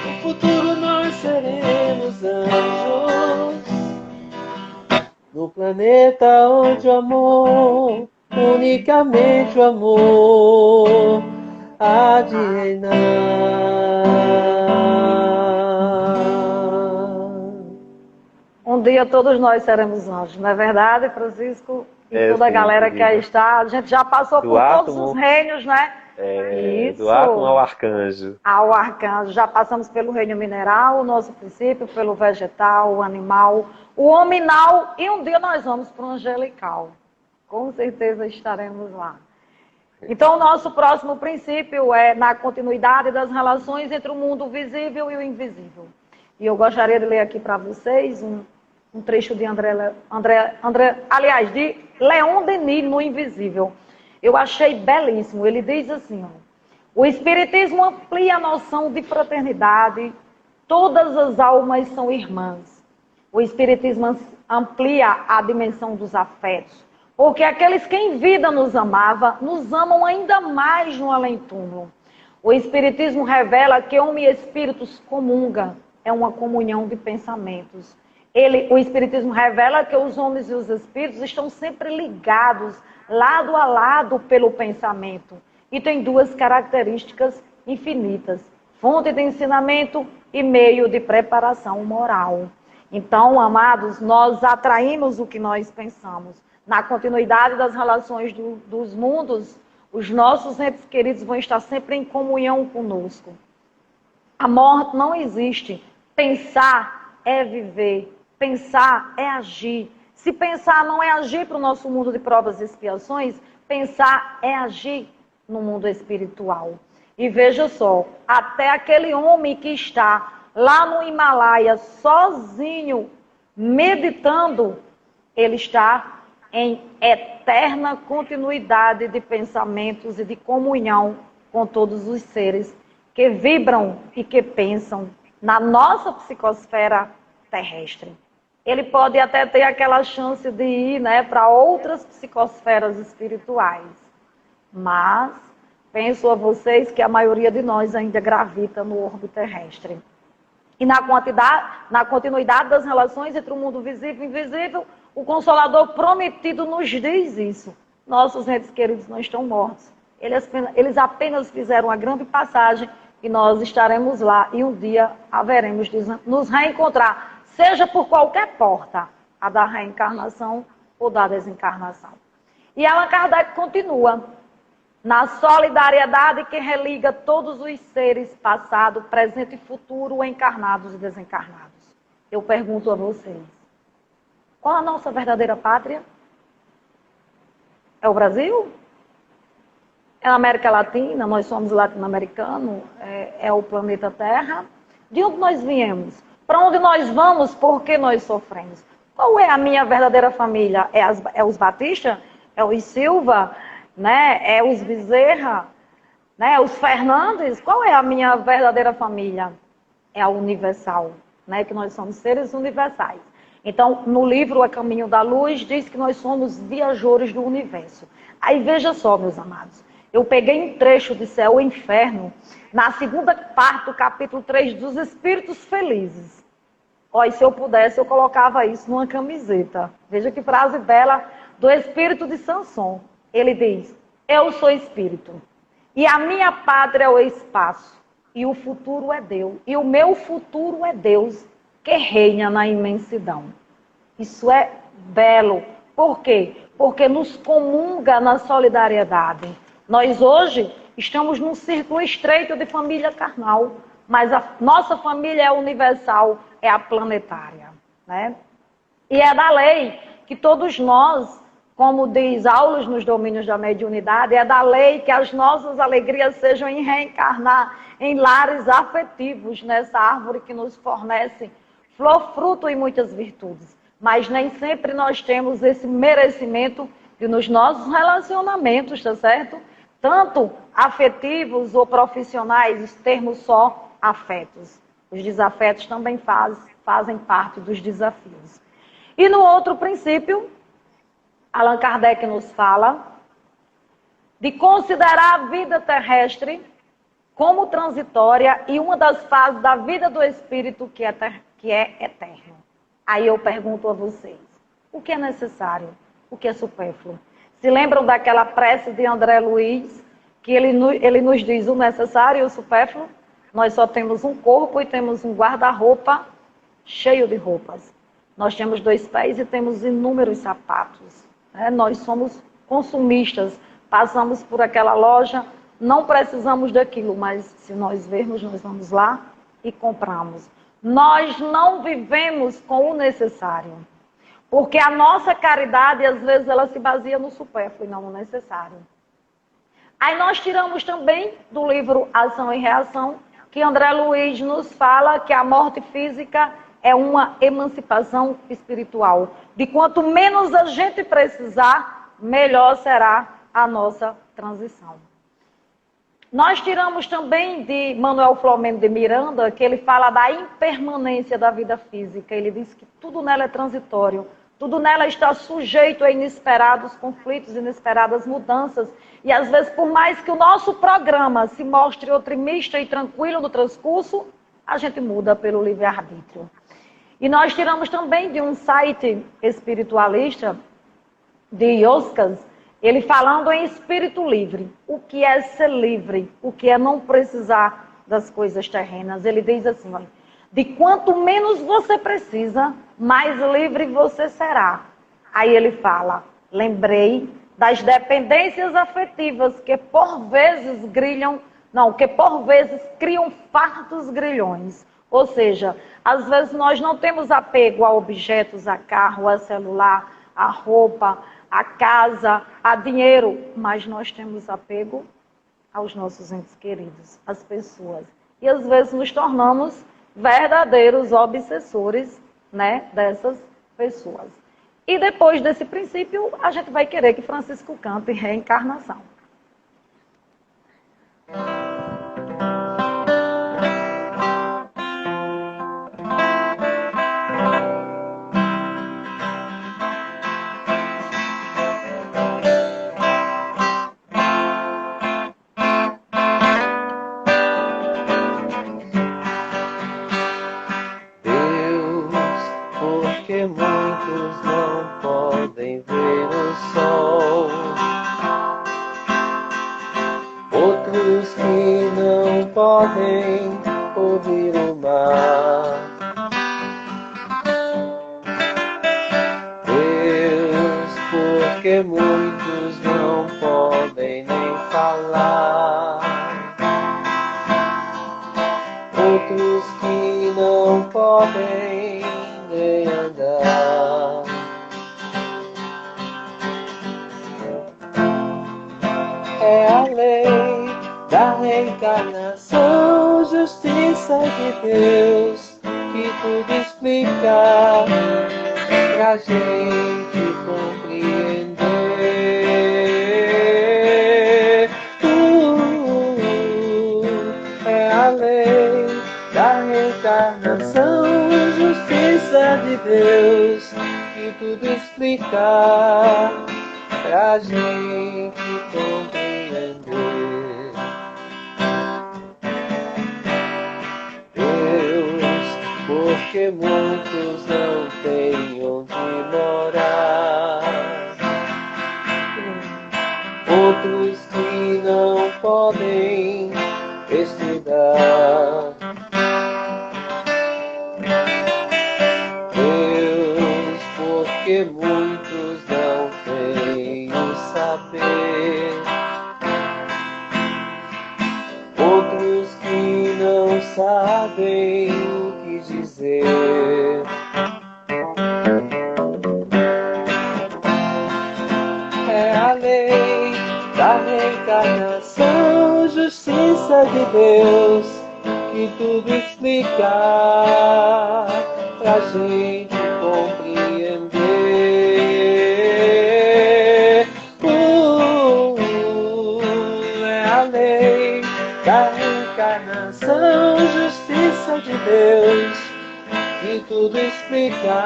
no futuro nós seremos anjos, no planeta onde o amor, unicamente o amor, há de reinar. Um dia todos nós seremos anjos, não é verdade, Francisco? E toda a galera que aí está, a gente já passou por todos os reinos, né? Do átomo ao arcanjo. Ao arcanjo. Já passamos pelo reino mineral, o nosso princípio, pelo vegetal, o animal, o hominal, e um dia nós vamos para o angelical. Com certeza estaremos lá. Então, o nosso próximo princípio é na continuidade das relações entre o mundo visível e o invisível. E eu gostaria de ler aqui para vocês um trecho de de Leon Denis, no Invisível. Eu achei belíssimo. Ele diz assim, ó, o Espiritismo amplia a noção de fraternidade, todas as almas são irmãs. O Espiritismo amplia a dimensão dos afetos, porque aqueles que em vida nos amavam, nos amam ainda mais no além-túmulo. O Espiritismo revela que homem e espíritos comungam, é uma comunhão de pensamentos. O Espiritismo revela que os homens e os espíritos estão sempre ligados, lado a lado pelo pensamento. E tem 2 características infinitas: fonte de ensinamento e meio de preparação moral. Então, amados, nós atraímos o que nós pensamos. Na continuidade das relações dos mundos, os nossos entes queridos vão estar sempre em comunhão conosco. A morte não existe. Pensar é viver. Pensar é agir. Se pensar não é agir para o nosso mundo de provas e expiações, pensar é agir no mundo espiritual. E veja só, até aquele homem que está lá no Himalaia, sozinho, meditando, ele está em eterna continuidade de pensamentos e de comunhão com todos os seres que vibram e que pensam na nossa psicosfera terrestre. Ele pode até ter aquela chance de ir, né, para outras psicosferas espirituais. Mas penso a vocês que a maioria de nós ainda gravita no orbe terrestre. E na continuidade das relações entre o mundo visível e invisível, o Consolador prometido nos diz isso. Nossos entes queridos não estão mortos. Eles apenas fizeram uma grande passagem e nós estaremos lá e um dia haveremos de nos reencontrar, seja por qualquer porta, a da reencarnação ou da desencarnação. E Allan Kardec continua: na solidariedade que religa todos os seres, passado, presente e futuro, encarnados e desencarnados. Eu pergunto a vocês, qual a nossa verdadeira pátria? É o Brasil? É a América Latina? Nós somos latino-americanos? É o planeta Terra? De onde nós viemos? Para onde nós vamos? Por que nós sofremos? Qual é a minha verdadeira família? É os Batista? É os Silva? Né? É os Bezerra? Né? Os Fernandes? Qual é a minha verdadeira família? É a universal, né? Que nós somos seres universais. Então, no livro A Caminho da Luz, diz que nós somos viajores do universo. Aí veja só, meus amados, eu peguei um trecho de Céu e Inferno, na segunda parte do capítulo 3 dos Espíritos Felizes. Olha, se eu pudesse, eu colocava isso numa camiseta. Veja que frase bela do Espírito de Sansão. Ele diz: eu sou Espírito, e a minha pátria é o espaço, e o futuro é Deus, e o meu futuro é Deus, que reina na imensidão. Isso é belo. Por quê? Porque nos comunga na solidariedade. Nós hoje estamos num círculo estreito de família carnal, mas a nossa família é universal, é a planetária, né? E é da lei que todos nós, como diz Aulas nos Domínios da Mediunidade, é da lei que as nossas alegrias sejam em reencarnar em lares afetivos, nessa árvore que nos fornece flor, fruto e muitas virtudes. Mas nem sempre nós temos esse merecimento de nos nossos relacionamentos, tá certo? Tanto afetivos ou profissionais, termos só afetos. Os desafetos também fazem parte dos desafios. E no outro princípio, Allan Kardec nos fala de considerar a vida terrestre como transitória e uma das fases da vida do espírito que é eterno. Aí eu pergunto a vocês, o que é necessário? O que é supérfluo? Se lembram daquela prece de André Luiz, que ele nos diz o necessário e o supérfluo? Nós só temos um corpo e temos um guarda-roupa cheio de roupas. Nós temos 2 pés e temos inúmeros sapatos. Né? Nós somos consumistas, passamos por aquela loja, não precisamos daquilo, mas se nós vermos, nós vamos lá e compramos. Nós não vivemos com o necessário. Porque a nossa caridade, às vezes, ela se baseia no supérfluo e não no necessário. Aí nós tiramos também do livro Ação e Reação, que André Luiz nos fala que a morte física é uma emancipação espiritual. De quanto menos a gente precisar, melhor será a nossa transição. Nós tiramos também de Manuel Flomeno de Miranda, que ele fala da impermanência da vida física. Ele diz que tudo nela é transitório, tudo nela está sujeito a inesperados conflitos, inesperadas mudanças. E às vezes, por mais que o nosso programa se mostre otimista e tranquilo no transcurso, a gente muda pelo livre-arbítrio. E nós tiramos também de um site espiritualista, de Ioscas, ele falando em espírito livre. O que é ser livre? O que é não precisar das coisas terrenas? Ele diz assim, olha, de quanto menos você precisa, mais livre você será. Aí ele fala, lembrei das dependências afetivas que por vezes criam fartos grilhões. Ou seja, às vezes nós não temos apego a objetos, a carro, a celular, a roupa, a casa, a dinheiro, mas nós temos apego aos nossos entes queridos, às pessoas. E às vezes nos tornamos verdadeiros obsessores, né, dessas pessoas. E depois desse princípio, a gente vai querer que Francisco cante reencarnação. Muitos não podem ver o sol, outros que não podem ouvir o mar. Deus, porque muitos não podem nem falar, outros que não podem nem andar. É a lei da reencarnação, justiça de Deus, que tudo explica pra gente compreender. É a lei da reencarnação, justiça de Deus, que tudo explica pra gente compreender. Deus, porque muitos não têm onde morar, outros que não podem estudar. Deus, porque muitos não têm o saber, outros que não sabem o que dizer. É a lei da reencarnação, justiça de Deus, que tudo explica pra gente compreender. É a lei da reencarnação, justiça de Deus, que tudo explica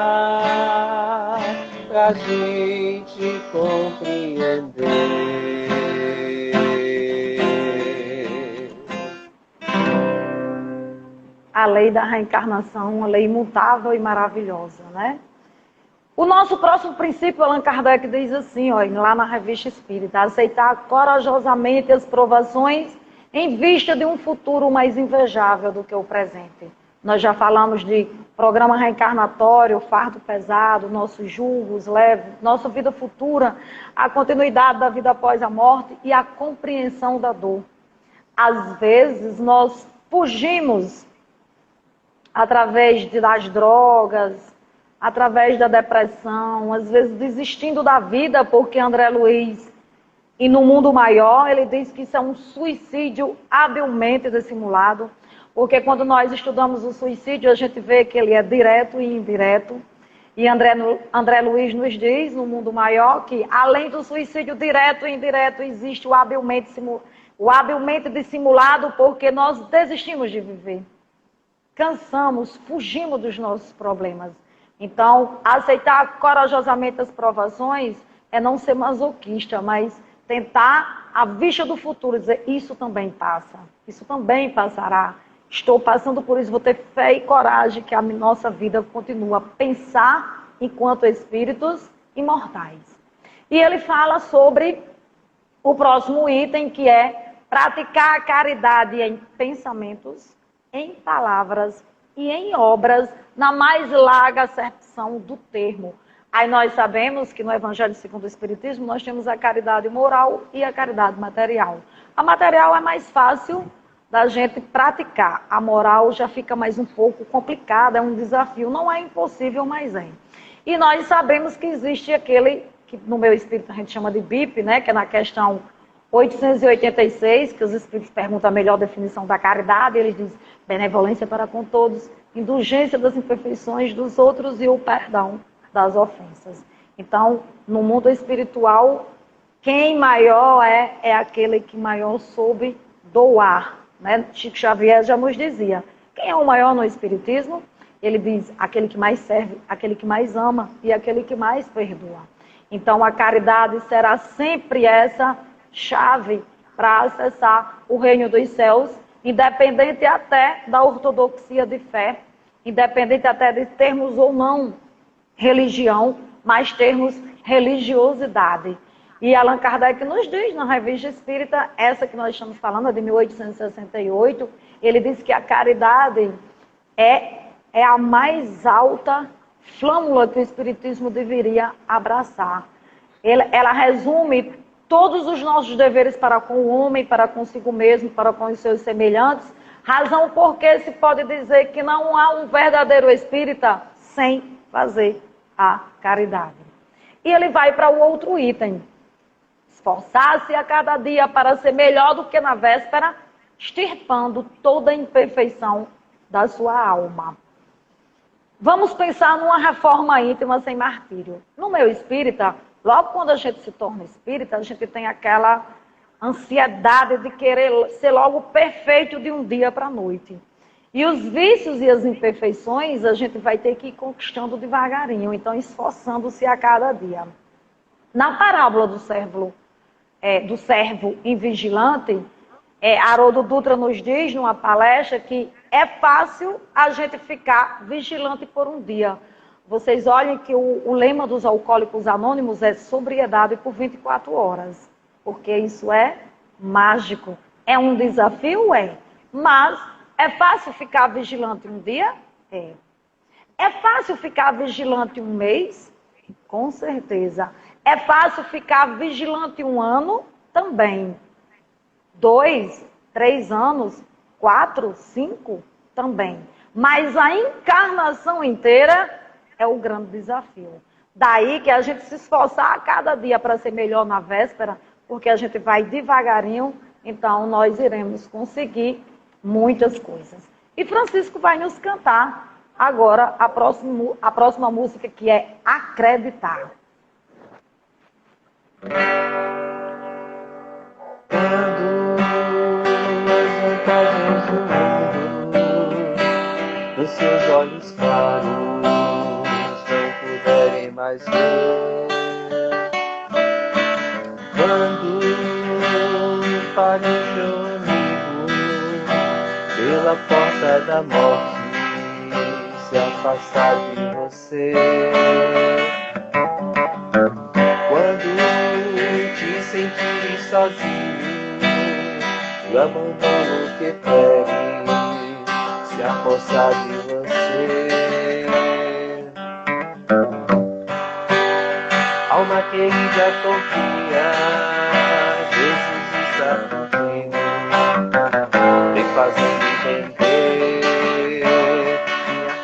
pra gente compreender. A lei da reencarnação, uma lei imutável e maravilhosa, né? O nosso próximo princípio, Allan Kardec diz assim, ó, lá na Revista Espírita: aceitar corajosamente as provações em vista de um futuro mais invejável do que o presente. Nós já falamos de programa reencarnatório, fardo pesado, nossos julgos leves, nossa vida futura, a continuidade da vida após a morte e a compreensão da dor. Às vezes nós fugimos através das drogas, através da depressão, às vezes desistindo da vida, porque André Luiz, e no mundo maior, ele diz que isso é um suicídio habilmente dissimulado, porque quando nós estudamos o suicídio, a gente vê que ele é direto e indireto, e André Luiz nos diz, no mundo maior, que além do suicídio direto e indireto, existe o habilmente dissimulado, porque nós desistimos de viver. Cansamos, fugimos dos nossos problemas. Então, aceitar corajosamente as provações é não ser masoquista, mas tentar, à vista do futuro, dizer: isso também passa, isso também passará. Estou passando por isso, vou ter fé e coragem que a nossa vida continua a pensar enquanto espíritos imortais. E ele fala sobre o próximo item, que é praticar a caridade em pensamentos, em palavras e em obras, na mais larga acepção do termo. Aí nós sabemos que no Evangelho segundo o Espiritismo nós temos a caridade moral e a caridade material. A material é mais fácil da gente praticar. A moral já fica mais um pouco complicada, é um desafio. Não é impossível, mas é. E nós sabemos que existe aquele, que no meu espírito a gente chama de BIP, né, que é na questão 886, que os Espíritos perguntam a melhor definição da caridade, eles dizem benevolência para com todos, indulgência das imperfeições dos outros e o perdão das ofensas. Então, no mundo espiritual, quem maior é aquele que maior soube doar. Né? Chico Xavier já nos dizia, quem é o maior no Espiritismo? Ele diz, aquele que mais serve, aquele que mais ama e aquele que mais perdoa. Então, a caridade será sempre essa chave para acessar o reino dos céus, independente até da ortodoxia de fé, independente até de termos ou não religião, mas termos religiosidade. E Allan Kardec nos diz na Revista Espírita, essa que nós estamos falando, de 1868, ele diz que a caridade é a mais alta flâmula que o Espiritismo deveria abraçar. Ela resume todos os nossos deveres para com o homem, para consigo mesmo, para com os seus semelhantes, razão porque se pode dizer que não há um verdadeiro espírita sem fazer a caridade. E ele vai para o outro item. Esforçar-se a cada dia para ser melhor do que na véspera, extirpando toda a imperfeição da sua alma. Vamos pensar numa reforma íntima sem martírio. No meio espírita, logo quando a gente se torna espírita, a gente tem aquela ansiedade de querer ser logo perfeito de um dia para a noite. E os vícios e as imperfeições a gente vai ter que ir conquistando devagarinho, então esforçando-se a cada dia. Na parábola do servo invigilante, Haroldo Dutra nos diz numa palestra que é fácil a gente ficar vigilante por um dia. Vocês olhem que o lema dos Alcoólicos Anônimos é sobriedade por 24 horas. Porque isso é mágico. É um desafio? É. Mas é fácil ficar vigilante um dia? É. É fácil ficar vigilante um mês? Com certeza. É fácil ficar vigilante um ano? Também. 2, 3 anos, 4, 5? Também. Mas a encarnação inteira é o grande desafio. Daí que a gente se esforçar a cada dia para ser melhor na véspera, porque a gente vai devagarinho, então nós iremos conseguir muitas coisas. E Francisco vai nos cantar agora a próxima música, que é Acreditar. Quando as vantagens do mundo nos seus olhos claros não puderem mais ver, quando pare o seu amigo pela porta da morte se afastar de você, quando te sentir sozinho, o abandono que pede se apossar de você, alma querida confia, Jesus está fugindo, vem fazendo entender e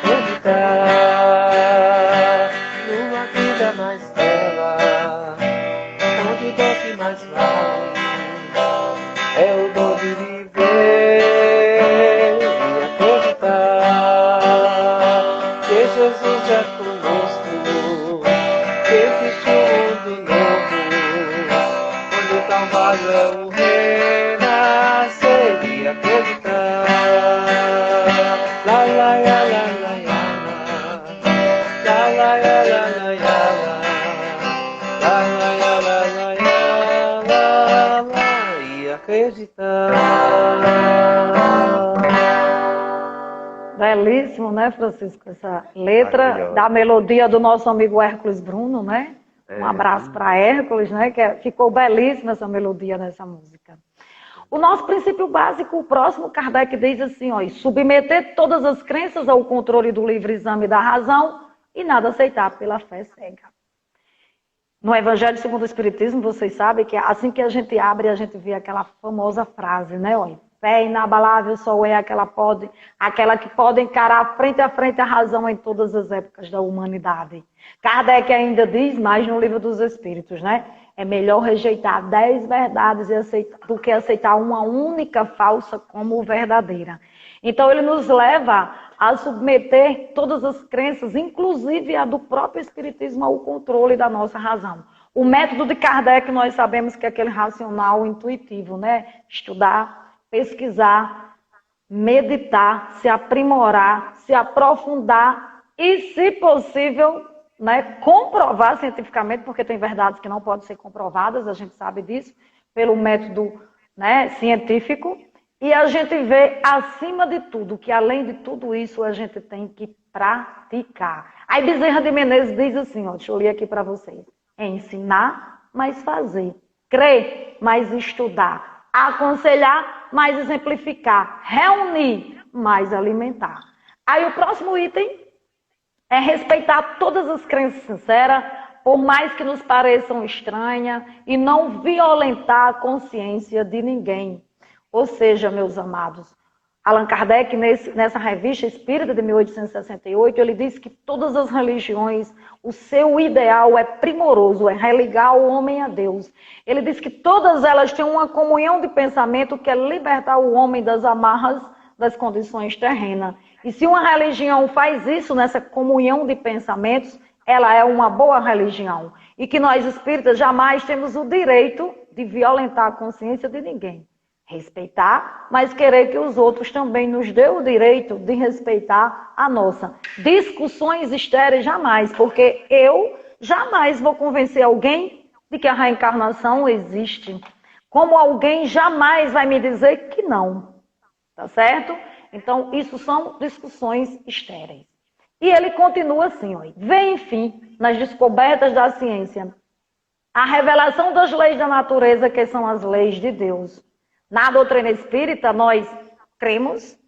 acreditar numa vida mais bela, onde o dom que mais vale é o dom de viver e acreditar que Jesus é conosco, que existe um mundo novo, onde o Calvário é o renascer e acreditar. La la la la la la la la la la la e acreditar. Belíssimo, né, Francisco? Essa letra da melodia do nosso amigo Hércules Bruno, né? Um abraço para Hércules, né? Que ficou belíssima essa melodia nessa música. O nosso princípio básico, o próximo, Kardec diz assim, ó, submeter todas as crenças ao controle do livre exame da razão e nada aceitar pela fé cega. No Evangelho segundo o Espiritismo, vocês sabem que assim que a gente abre, a gente vê aquela famosa frase, né? Olha, fé inabalável só é aquela que pode encarar frente a frente a razão em todas as épocas da humanidade. Kardec ainda diz mais no Livro dos Espíritos, né? É melhor rejeitar 10 verdades do que aceitar uma única falsa como verdadeira. Então, ele nos leva a submeter todas as crenças, inclusive a do próprio Espiritismo, ao controle da nossa razão. O método de Kardec, nós sabemos que é aquele racional intuitivo, né? Estudar, pesquisar, meditar, se aprimorar, se aprofundar e, se possível, né, comprovar cientificamente, porque tem verdades que não podem ser comprovadas, a gente sabe disso, pelo método, né, científico. E a gente vê, acima de tudo, que além de tudo isso, a gente tem que praticar. Aí Bezerra de Menezes diz assim, ó, deixa eu ler aqui para vocês. É ensinar, mas fazer. Crer, mas estudar. Aconselhar, mas exemplificar. Reunir, mais alimentar. Aí o próximo item é respeitar todas as crenças sinceras, por mais que nos pareçam estranhas, e não violentar a consciência de ninguém. Ou seja, meus amados, Allan Kardec, nessa revista Espírita de 1868, ele diz que todas as religiões, o seu ideal é primoroso, é religar o homem a Deus. Ele diz que todas elas têm uma comunhão de pensamento que é libertar o homem das amarras das condições terrenas. E se uma religião faz isso nessa comunhão de pensamentos, ela é uma boa religião. E que nós espíritas jamais temos o direito de violentar a consciência de ninguém. Respeitar, mas querer que os outros também nos dê o direito de respeitar a nossa. Discussões estéreis jamais, porque eu jamais vou convencer alguém de que a reencarnação existe. Como alguém jamais vai me dizer que não. Tá certo? Então, isso são discussões estéreis. E ele continua assim, ó, vê, enfim, nas descobertas da ciência, a revelação das leis da natureza, que são as leis de Deus. Na doutrina espírita, nós cremos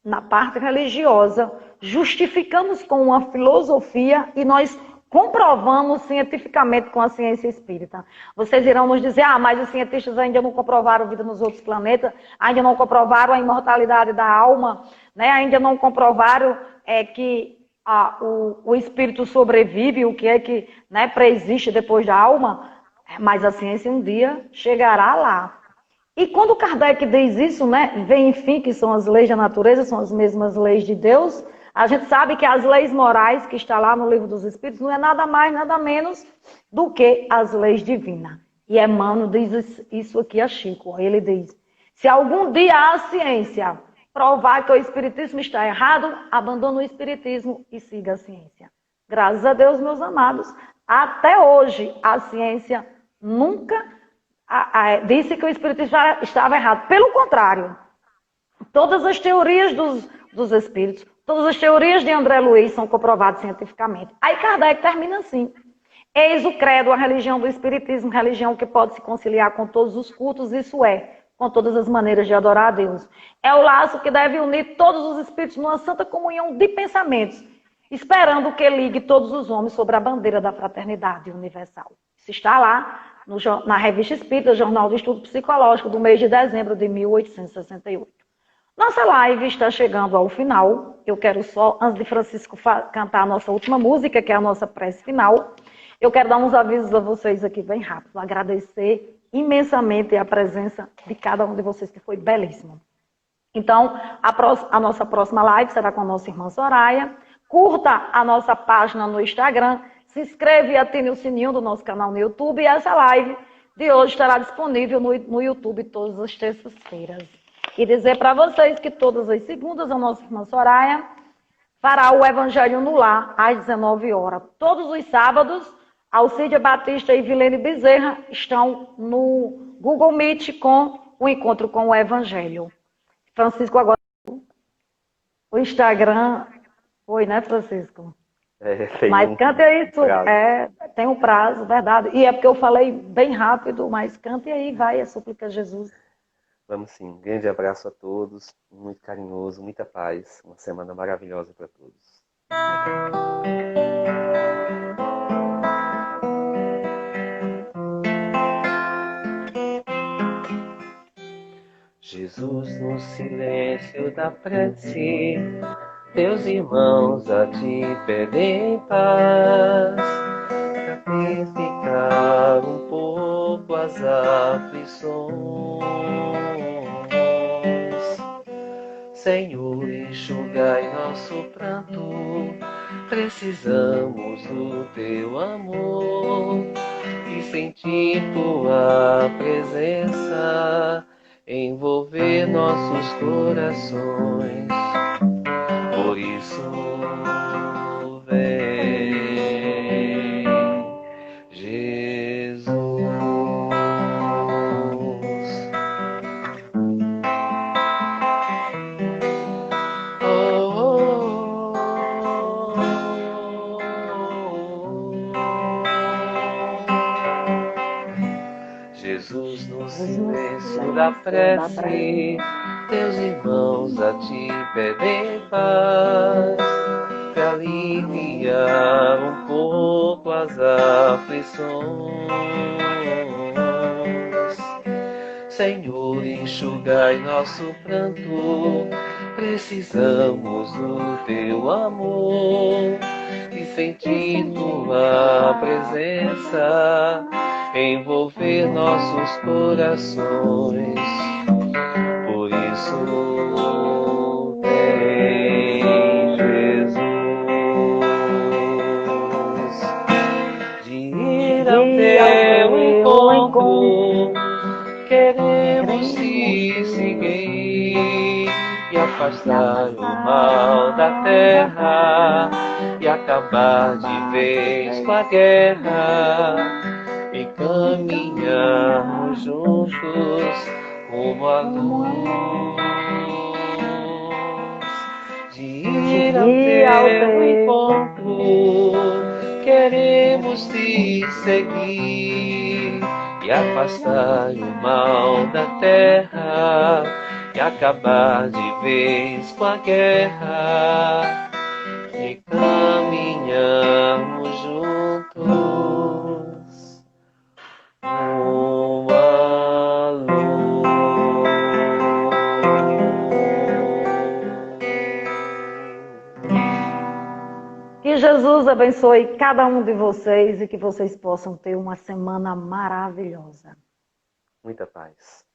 na parte religiosa, justificamos com uma filosofia e nós comprovamos cientificamente com a ciência espírita. Vocês irão nos dizer, mas os cientistas ainda não comprovaram a vida nos outros planetas, ainda não comprovaram a imortalidade da alma, né? Ainda não comprovaram que o espírito sobrevive, o que é que, né, preexiste depois da alma, mas a ciência um dia chegará lá. E quando Kardec diz isso, né, vê, enfim, que são as leis da natureza, são as mesmas leis de Deus, a gente sabe que as leis morais que está lá no Livro dos Espíritos não é nada mais, nada menos do que as leis divinas. E Emmanuel diz isso aqui a Chico. Ele diz, se algum dia a ciência provar que o Espiritismo está errado, abandone o Espiritismo e siga a ciência. Graças a Deus, meus amados, até hoje a ciência nunca disse que o Espiritismo estava errado. Pelo contrário, todas as teorias dos Espíritos, todas as teorias de André Luiz são comprovadas cientificamente. Aí Kardec termina assim. Eis o credo, a religião do Espiritismo, religião que pode se conciliar com todos os cultos, isso é, com todas as maneiras de adorar a Deus. É o laço que deve unir todos os espíritos numa santa comunhão de pensamentos, esperando que ligue todos os homens sobre a bandeira da fraternidade universal. Isso está lá na Revista Espírita, Jornal de Estudo Psicológico, do mês de dezembro de 1868. Nossa live está chegando ao final. Eu quero só, antes de Francisco cantar a nossa última música, que é a nossa prece final, eu quero dar uns avisos a vocês aqui bem rápido. Agradecer imensamente a presença de cada um de vocês, que foi belíssimo. Então, a nossa próxima live será com a nossa irmã Soraya. Curta a nossa página no Instagram, se inscreva e ative o sininho do nosso canal no YouTube. E essa live de hoje estará disponível no YouTube todas as terças-feiras. E dizer para vocês que todas as segundas a nossa irmã Soraya fará o Evangelho no Lar, às 19 horas. Todos os sábados, Alcídia Batista e Vilene Bezerra estão no Google Meet com o encontro com o Evangelho. Francisco, agora o Instagram foi, né, Francisco? Mas cante aí, tem um prazo, verdade. E é porque eu falei bem rápido, mas cante aí, vai, a súplica a Jesus. Vamos sim. Um grande abraço a todos, muito carinhoso, muita paz. Uma semana maravilhosa para todos. Jesus, no silêncio da prece, teus irmãos a te pedem paz, pra ficar um pouco as aflições. Senhor, enxugai nosso pranto, precisamos do teu amor e sentir tua presença envolver nossos corações. Por isso, vem, Jesus. Jesus, no silêncio da prece, teus irmãos a ti pedem paz, pra aliviar um pouco as aflições. Senhor, enxugai nosso pranto, precisamos do teu amor e sentir tua presença envolver nossos corações. Por isso, vem, Jesus, de ir ao teu encontro, queremos te seguir e afastar o mal da terra e acabar de vez com a guerra e caminharmos juntos rumo à luz. De ir ao teu encontro, queremos te seguir e afastar o mal da terra e acabar de vez com a guerra e caminharmos juntos rumo à luz. Que Jesus abençoe cada um de vocês e que vocês possam ter uma semana maravilhosa. Muita paz.